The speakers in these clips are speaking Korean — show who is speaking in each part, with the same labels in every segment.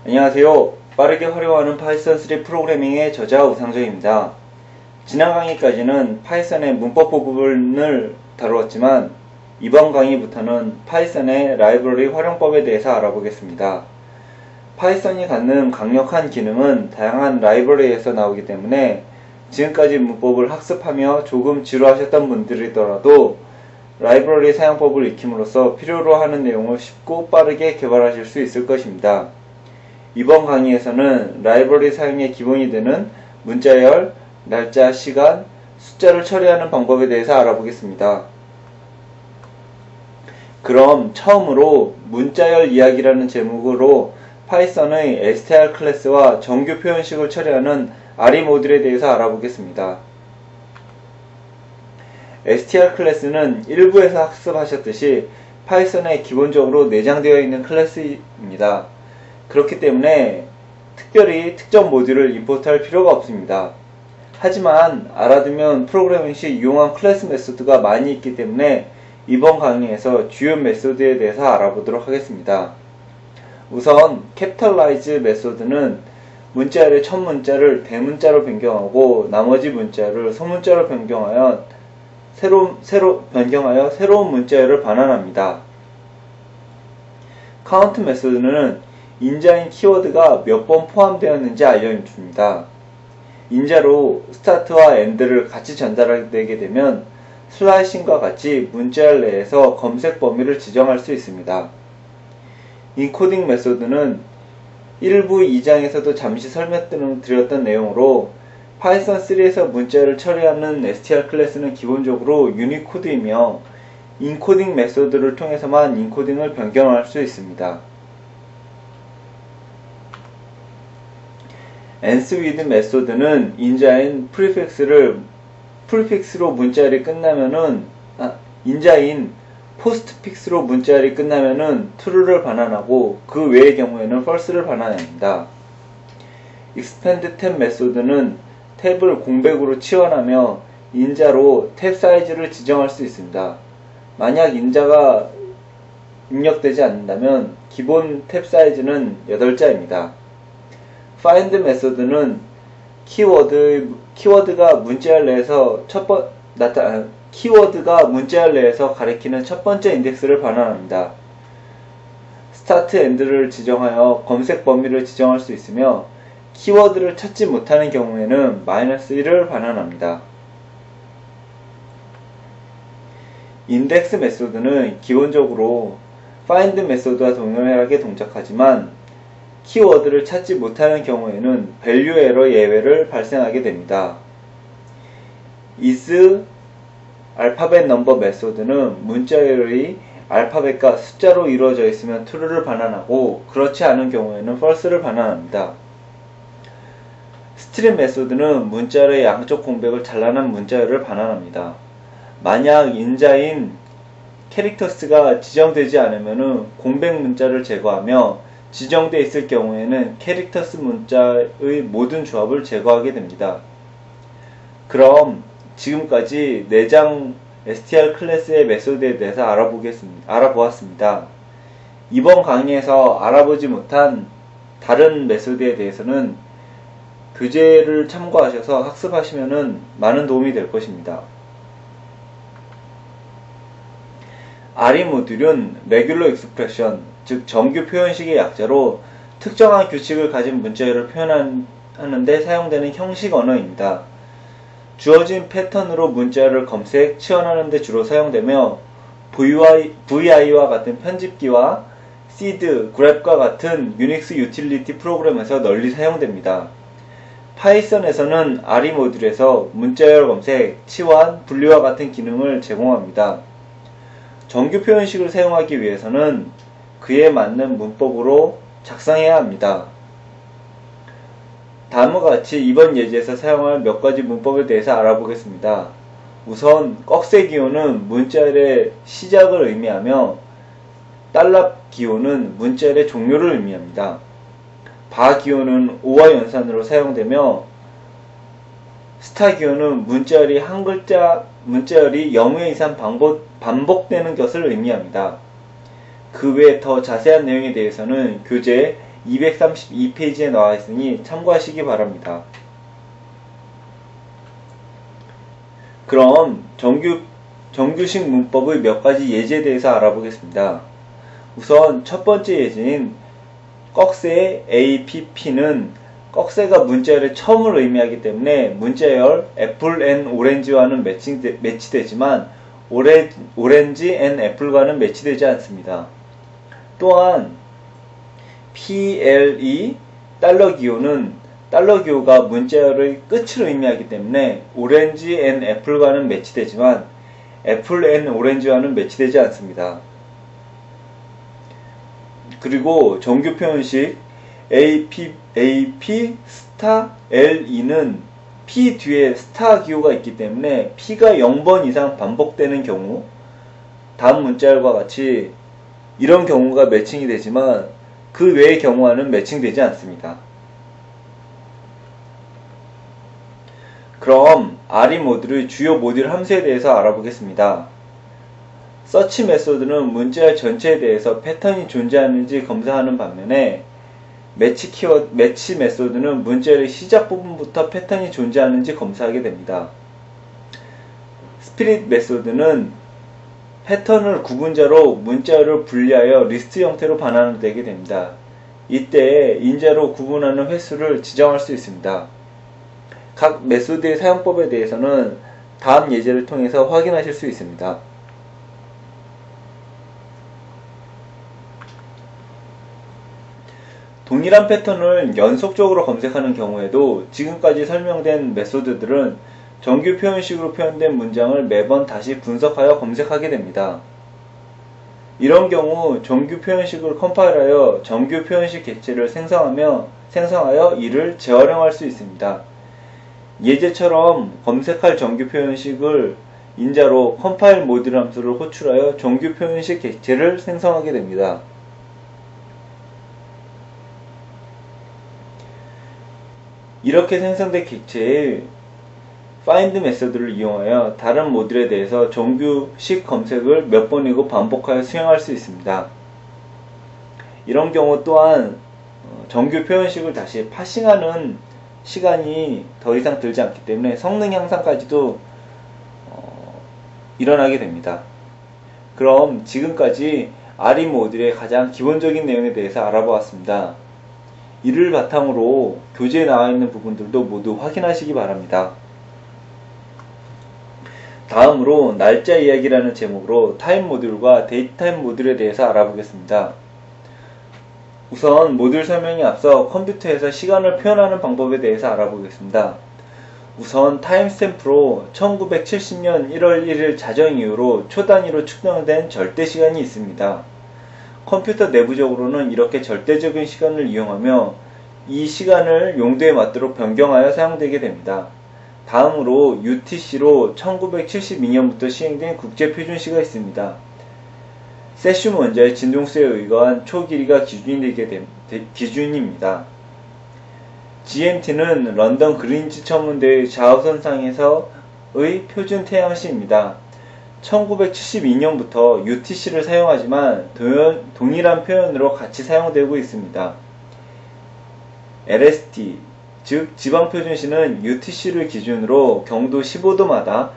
Speaker 1: 안녕하세요. 빠르게 활용하는 파이썬 3 프로그래밍의 저자 우상정입니다. 지난 강의까지는 파이썬의 문법 부분을 다루었지만 이번 강의부터는 파이썬의 라이브러리 활용법에 대해서 알아보겠습니다. 파이썬이 갖는 강력한 기능은 다양한 라이브러리에서 나오기 때문에 지금까지 문법을 학습하며 조금 지루하셨던 분들이더라도 라이브러리 사용법을 익힘으로써 필요로 하는 내용을 쉽고 빠르게 개발하실 수 있을 것입니다. 이번 강의에서는 라이브러리 사용의 기본이 되는 문자열, 날짜, 시간, 숫자를 처리하는 방법에 대해서 알아보겠습니다. 그럼 처음으로 문자열 이야기라는 제목으로 파이썬의 str 클래스와 정규 표현식을 처리하는 RE 모듈에 대해서 알아보겠습니다. str 클래스는 1부에서 학습하셨듯이 파이썬에 기본적으로 내장되어 있는 클래스입니다. 그렇기 때문에 특별히 특정 모듈을 임포트할 필요가 없습니다. 하지만 알아두면 프로그래밍 시 이용한 클래스 메소드가 많이 있기 때문에 이번 강의에서 주요 메소드에 대해서 알아보도록 하겠습니다. 우선 capitalize 메소드는 문자열의 첫 문자를 대문자로 변경하고 나머지 문자를 소문자로 변경하여 새로운 문자열을 반환합니다. count 메소드는 인자인 키워드가 몇 번 포함되었는지 알려줍니다. 인자로 start와 end를 같이 전달하게 되면 슬라이싱과 같이 문자열 내에서 검색 범위를 지정할 수 있습니다. 인코딩 메소드는 1부 2장에서도 잠시 설명드렸던 내용으로 파이썬 3에서 문자열을 처리하는 str 클래스는 기본적으로 유니코드이며 인코딩 메소드를 통해서만 인코딩을 변경할 수 있습니다. ansWith 메소드는 인자인 프리픽스로 문자열이 끝나면은 인자인 postfix로 문자열이 끝나면은 true를 반환하고 그 외의 경우에는 false를 반환합니다. expand tab 메소드는 탭을 공백으로 치환하며 인자로 탭 사이즈를 지정할 수 있습니다. 만약 인자가 입력되지 않는다면 기본 탭 사이즈는 8자입니다. find 메소드는 키워드가 문자열 내에서 가리키는 첫 번째 인덱스를 반환합니다. start end를 지정하여 검색 범위를 지정할 수 있으며 키워드를 찾지 못하는 경우에는 -1을 반환합니다. index 메소드는 기본적으로 find 메소드와 동일하게 동작하지만 키워드를 찾지 못하는 경우에는 value error 예외를 발생하게 됩니다. is alphabet number 메소드는 문자열이 알파벳과 숫자로 이루어져 있으면 true를 반환하고 그렇지 않은 경우에는 false를 반환합니다. string 메소드는 문자열의 양쪽 공백을 잘라낸 문자열을 반환합니다. 만약 인자인 characters가 지정되지 않으면 공백 문자를 제거하며 지정되어 있을 경우에는 characters 문자의 모든 조합을 제거하게 됩니다. 그럼 지금까지 내장 str 클래스의 메소드에 대해서 알아보았습니다. 이번 강의에서 알아보지 못한 다른 메소드에 대해서는 교재를 참고하셔서 학습하시면 많은 도움이 될 것입니다. RE 모듈은 Regular Expression, 즉 정규 표현식의 약자로 특정한 규칙을 가진 문자열을 표현하는 데 사용되는 형식 언어입니다. 주어진 패턴으로 문자열을 검색, 치환하는 데 주로 사용되며 VI와 같은 편집기와 seed, grep과 같은 유닉스 유틸리티 프로그램에서 널리 사용됩니다. 파이썬에서는 RE 모듈에서 문자열 검색, 치환, 분리와 같은 기능을 제공합니다. 정규 표현식을 사용하기 위해서는 그에 맞는 문법으로 작성해야 합니다. 다음과 같이 이번 예제에서 사용할 몇 가지 문법에 대해서 알아보겠습니다. 우선 꺽쇠 기호는 문자열의 시작을 의미하며 달러 기호는 문자열의 종료를 의미합니다. 바 기호는 O와 연산으로 사용되며 스타 기호는 문자열이 문자열이 0회 이상 반복되는 것을 의미합니다. 그 외 더 자세한 내용에 대해서는 교재 232페이지에 나와 있으니 참고하시기 바랍니다. 그럼 정규식 문법의 몇 가지 예제에 대해서 알아보겠습니다. 우선 첫 번째 예제인 꺽쇠의 APP는 꺽쇠가 문자열의 첨을 의미하기 때문에 문자열 애플 앤 오렌지와는 매치되지만 오렌지 앤 애플과는 매치되지 않습니다. 또한 PLE 달러 기호는 달러 기호가 문자열의 끝을 의미하기 때문에 오렌지 앤 애플과는 매치되지만 애플 앤 오렌지와는 매치되지 않습니다. 그리고 정규 표현식 AP 스타 LE는 P 뒤에 스타 기호가 있기 때문에 P가 0번 이상 반복되는 경우 다음 문자열과 같이 이런 경우가 매칭이 되지만 그 외의 경우와는 매칭되지 않습니다. 그럼 RE 모듈의 주요 모듈 함수에 대해서 알아보겠습니다. 서치 메소드는 문자열 전체에 대해서 패턴이 존재하는지 검사하는 반면에 매치 메소드는 문자열의 시작 부분부터 패턴이 존재하는지 검사하게 됩니다. 스플릿 메소드는 패턴을 구분자로 문자열을 분리하여 리스트 형태로 반환되게 됩니다. 이때 인자로 구분하는 횟수를 지정할 수 있습니다. 각 메소드의 사용법에 대해서는 다음 예제를 통해서 확인하실 수 있습니다. 동일한 패턴을 연속적으로 검색하는 경우에도 지금까지 설명된 메소드들은 정규 표현식으로 표현된 문장을 매번 다시 분석하여 검색하게 됩니다. 이런 경우 정규 표현식을 컴파일하여 정규 표현식 객체를 생성하여 이를 재활용할 수 있습니다. 예제처럼 검색할 정규 표현식을 인자로 컴파일 모듈 함수를 호출하여 정규 표현식 객체를 생성하게 됩니다. 이렇게 생성된 객체의 find 메소드를 이용하여 다른 모듈에 대해서 정규식 검색을 몇 번이고 반복하여 수행할 수 있습니다. 이런 경우 또한 정규 표현식을 다시 파싱하는 시간이 더 이상 들지 않기 때문에 성능 향상까지도 일어나게 됩니다. 그럼 지금까지 RE 모듈의 가장 기본적인 내용에 대해서 알아보았습니다. 이를 바탕으로 교재에 나와 있는 부분들도 모두 확인하시기 바랍니다. 다음으로 날짜 이야기라는 제목으로 타임 모듈과 데이트 타임 모듈에 대해서 알아보겠습니다. 우선 모듈 설명에 앞서 컴퓨터에서 시간을 표현하는 방법에 대해서 알아보겠습니다. 우선 타임스탬프로 1970년 1월 1일 자정 이후로 초단위로 측정된 절대 시간이 있습니다. 컴퓨터 내부적으로는 이렇게 절대적인 시간을 이용하며 이 시간을 용도에 맞도록 변경하여 사용되게 됩니다. 다음으로 UTC로 1972년부터 시행된 국제표준시가 있습니다. 세슘 원자의 진동수에 의거한 초길이가 기준입니다. GMT는 런던 그린치 천문대의 자우선상에서의 표준 태양시입니다. 1972년부터 UTC를 사용하지만 동일한 표현으로 같이 사용되고 있습니다. LST, 즉 지방표준시는 UTC를 기준으로 경도 15도마다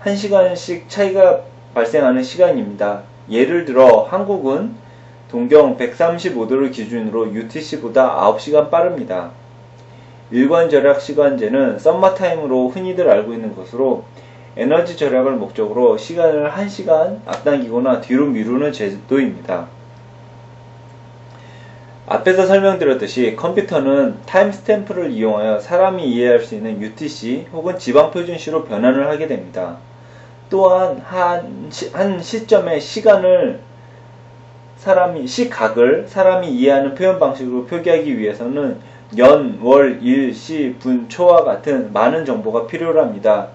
Speaker 1: 1시간씩 차이가 발생하는 시간입니다. 예를 들어 한국은 동경 135도를 기준으로 UTC보다 9시간 빠릅니다. 일관절약 시간제는 썸머타임으로 흔히들 알고 있는 것으로 에너지 절약을 목적으로 시간을 1시간 앞당기거나 뒤로 미루는 제도입니다. 앞에서 설명드렸듯이 컴퓨터는 타임스탬프를 이용하여 사람이 이해할 수 있는 UTC 혹은 지방표준시로 변환을 하게 됩니다. 또한 한 시점의 시각을 사람이 이해하는 표현 방식으로 표기하기 위해서는 년, 월, 일, 시, 분, 초와 같은 많은 정보가 필요합니다.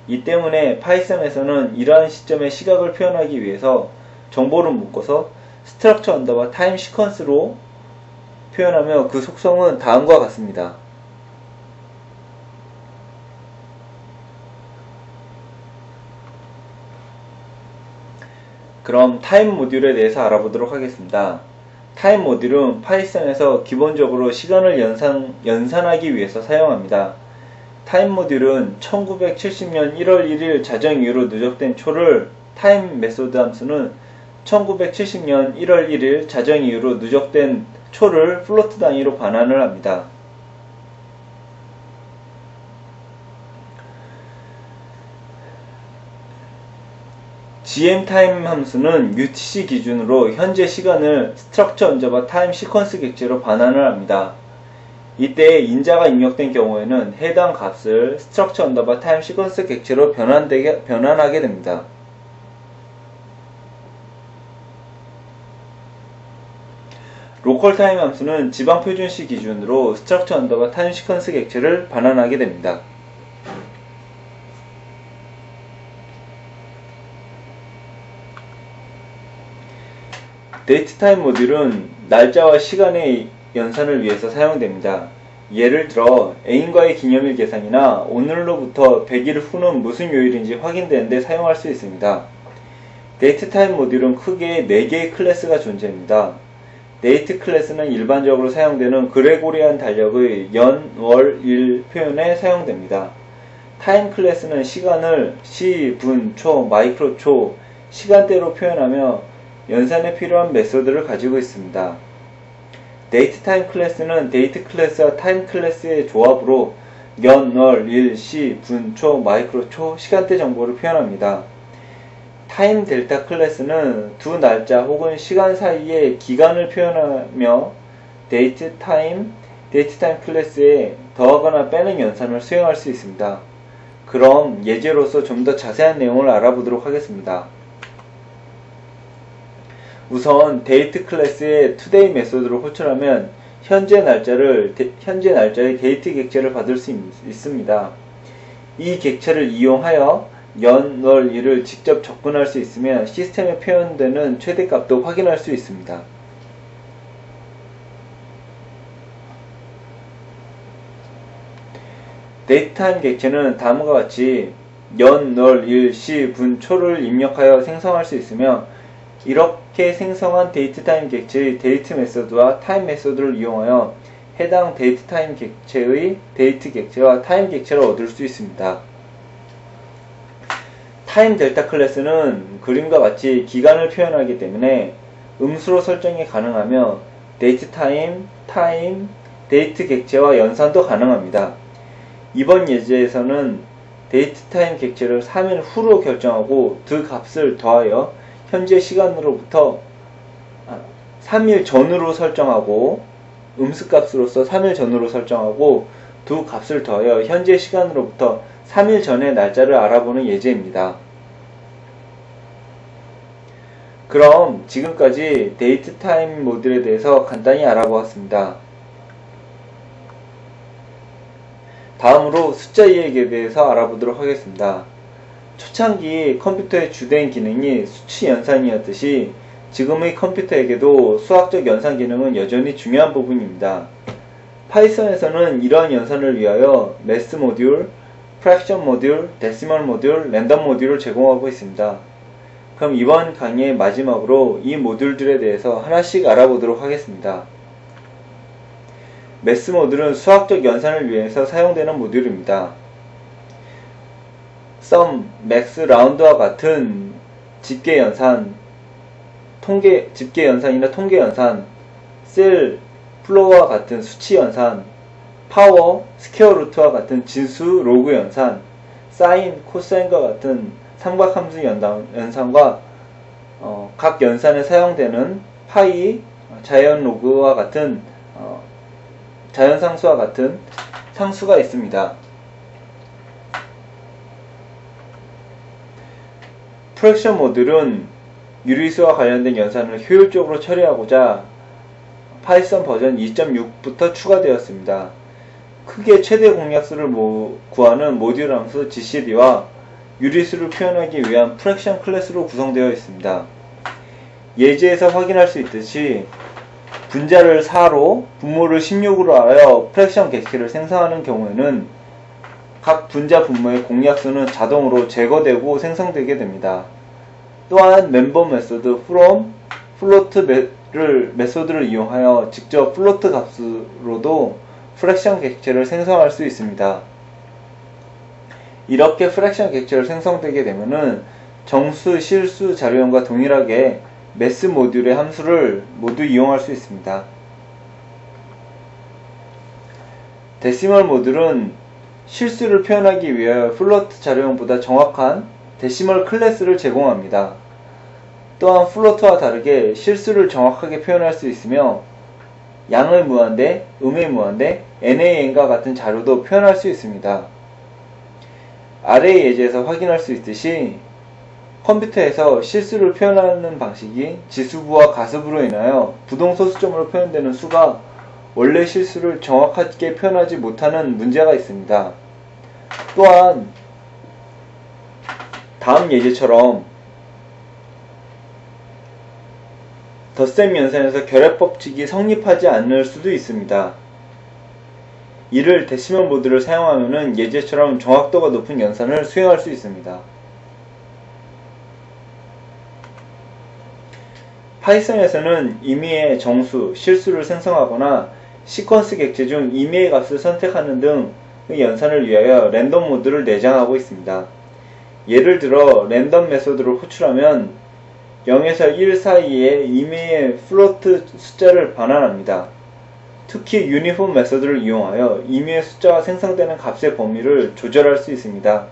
Speaker 1: 이 때문에 파이썬에서는 이러한 시점의 시각을 표현하기 위해서 정보를 묶어서 structure underbar time sequence로 표현하며 그 속성은 다음과 같습니다. 그럼 타임 모듈에 대해서 알아보도록 하겠습니다. 타임 모듈은 파이썬에서 기본적으로 시간을 연산하기 위해서 사용합니다. 타임 모듈은 1970년 1월 1일 자정 이후로 누적된 초를 타임 메소드 함수는 1970년 1월 1일 자정 이후로 누적된 초를 플로트 단위로 반환을 합니다. gmTime 함수는 UTC 기준으로 현재 시간을 structure underbar time sequence 객체로 반환을 합니다. 이때 인자가 입력된 경우에는 해당 값을 structure underbar time sequence 객체로 변환하게 됩니다. 로컬 타임 함수는 지방 표준시 기준으로 structure underbar time sequence 객체를 반환하게 됩니다. 데이트 타임 모듈은 날짜와 시간의 연산을 위해서 사용됩니다. 예를 들어 애인과의 기념일 계산이나 오늘로부터 100일 후는 무슨 요일인지 확인되는 데 사용할 수 있습니다. 데이트 타임 모듈은 크게 4개의 클래스가 존재합니다. 데이트 클래스는 일반적으로 사용되는 그레고리안 달력의 연, 월, 일 표현에 사용됩니다. 타임 클래스는 시간을 시, 분, 초, 마이크로 초, 시간대로 표현하며 연산에 필요한 메소드를 가지고 있습니다. 데이트 타임 클래스는 데이트 클래스와 타임 클래스의 조합으로 연, 월, 일, 시, 분, 초, 마이크로 초, 시간대 정보를 표현합니다. 타임 델타 클래스는 두 날짜 혹은 시간 사이의 기간을 표현하며 데이트 타임 클래스에 더하거나 빼는 연산을 수행할 수 있습니다. 그럼 예제로서 좀 더 자세한 내용을 알아보도록 하겠습니다. 우선 데이트 클래스의 today 메소드를 호출하면 현재 날짜의 데이트 객체를 받을 수 있습니다. 이 객체를 이용하여 연, 월, 일을 직접 접근할 수 있으며 시스템에 표현되는 최대값도 확인할 수 있습니다. 데이트 타임 객체는 다음과 같이 연, 월, 일, 시, 분, 초를 입력하여 생성할 수 있으며 이렇게 생성한 데이트 타임 객체의 데이트 메소드와 타임 메소드를 이용하여 해당 데이트 타임 객체의 데이트 객체와 타임 객체를 얻을 수 있습니다. 타임 델타 클래스는 그림과 같이 기간을 표현하기 때문에 음수로 설정이 가능하며 데이트 타임, 데이트 객체와 연산도 가능합니다. 이번 예제에서는 데이트 타임 객체를 3일 후로 결정하고 그 값을 더하여 현재 시간으로부터 3일 전으로 설정하고 음수값으로서 3일 전으로 설정하고 두 값을 더하여 현재 시간으로부터 3일 전의 날짜를 알아보는 예제입니다. 그럼 지금까지 데이트 타임 모듈에 대해서 간단히 알아보았습니다. 다음으로 숫자 이해에 대해서 알아보도록 하겠습니다. 초창기 컴퓨터의 주된 기능이 수치 연산이었듯이 지금의 컴퓨터에게도 수학적 연산 기능은 여전히 중요한 부분입니다. 파이썬에서는 이러한 연산을 위하여 매스 모듈, 프랙션 모듈, 데시멀 모듈, 랜덤 모듈을 제공하고 있습니다. 그럼 이번 강의의 마지막으로 이 모듈들에 대해서 하나씩 알아보도록 하겠습니다. 매스 모듈은 수학적 연산을 위해서 사용되는 모듈입니다. sum, max, round와 같은 집계 연산, 집계 연산이나 통계 연산, cell, floor와 같은 수치 연산, power, square root와 같은 진수 로그 연산, sin, cosine과 같은 삼각함수 연산과 각 연산에 사용되는 파이, 자연 로그와 같은 자연상수와 같은 상수가 있습니다. 프랙션 모듈은 유리수와 관련된 연산을 효율적으로 처리하고자 파이썬 버전 2.6부터 추가되었습니다. 크게 최대 공약수를 구하는 모듈 함수 GCD와 유리수를 표현하기 위한 프랙션 클래스로 구성되어 있습니다. 예제에서 확인할 수 있듯이 분자를 4로 분모를 16으로 하여 프랙션 객체를 생성하는 경우에는 각 분자 분모의 공약수는 자동으로 제거되고 생성되게 됩니다. 또한 멤버 메소드 from, float 메소드를 이용하여 직접 플로트 값으로도 프랙션 객체를 생성할 수 있습니다. 이렇게 프랙션 객체를 생성되게 되면은 정수, 실수 자료형과 동일하게 매스 모듈의 함수를 모두 이용할 수 있습니다. 데시멀 모듈은 실수를 표현하기 위해 플로트 자료형보다 정확한 데시멀 클래스를 제공합니다. 또한 플로트와 다르게 실수를 정확하게 표현할 수 있으며 양의 무한대, 음의 무한대, NaN과 같은 자료도 표현할 수 있습니다. 아래의 예제에서 확인할 수 있듯이 컴퓨터에서 실수를 표현하는 방식이 지수부와 가수부로 인하여 부동소수점으로 표현되는 수가 원래 실수를 정확하게 표현하지 못하는 문제가 있습니다. 또한 다음 예제처럼 덧셈 연산에서 결합법칙이 성립하지 않을 수도 있습니다. 이를 데시멀 모듈을 사용하면 예제처럼 정확도가 높은 연산을 수행할 수 있습니다. 파이썬에서는 임의의 정수, 실수를 생성하거나 시퀀스 객체 중 임의의 값을 선택하는 등의 연산을 위하여 랜덤 모드를 내장하고 있습니다. 예를 들어 랜덤 메소드를 호출하면 0에서 1 사이에 임의의 플로트 숫자를 반환합니다. 특히 유니폼 메소드를 이용하여 임의의 숫자가 생성되는 값의 범위를 조절할 수 있습니다.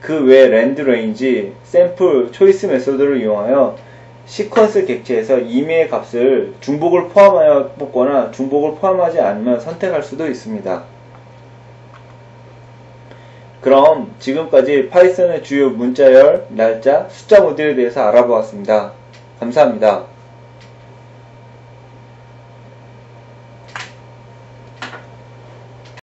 Speaker 1: 그 외 랜드 레인지, 샘플, 초이스 메소드를 이용하여 시퀀스 객체에서 임의의 값을 중복을 포함하여 뽑거나 중복을 포함하지 않으면 선택할 수도 있습니다. 그럼 지금까지 파이썬의 주요 문자열, 날짜, 숫자 모듈에 대해서 알아보았습니다. 감사합니다.